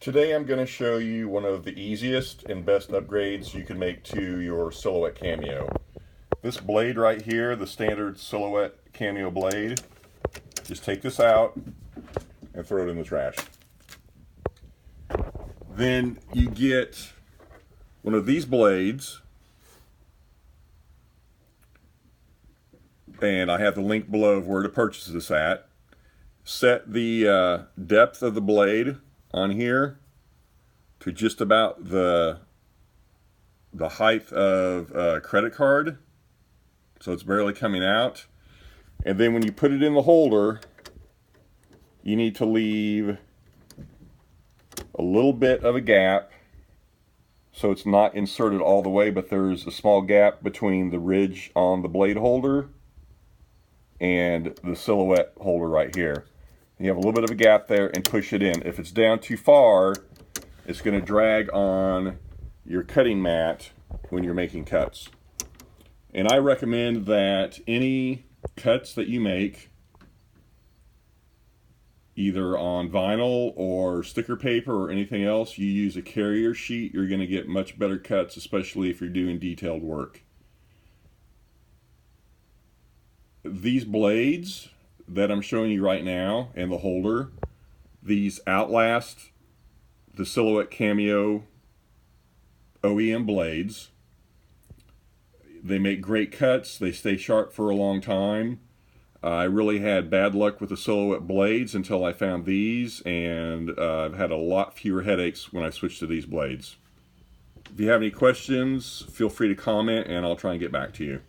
Today I'm going to show you one of the easiest and best upgrades you can make to your Silhouette Cameo. This blade right here, the standard Silhouette Cameo blade, just take this out and throw it in the trash. Then you get one of these blades, and I have the link below of where to purchase this at. Set the depth of the blade on here to just about the height of a credit card, so it's barely coming out. And then when you put it in the holder, you need to leave a little bit of a gap so it's not inserted all the way, but there's a small gap between the ridge on the blade holder and the Silhouette holder right here. You have a little bit of a gap there and push it in. If it's down too far, it's going to drag on your cutting mat when you're making cuts. And I recommend that any cuts that you make, either on vinyl or sticker paper or anything else, you use a carrier sheet. You're going to get much better cuts, especially if you're doing detailed work. These blades that I'm showing you right now and the holder, these outlast the Silhouette Cameo OEM blades. They make great cuts. They stay sharp for a long time. I really had bad luck with the Silhouette blades until I found these, and I've had a lot fewer headaches when I switched to these blades. If you have any questions, feel free to comment and I'll try and get back to you.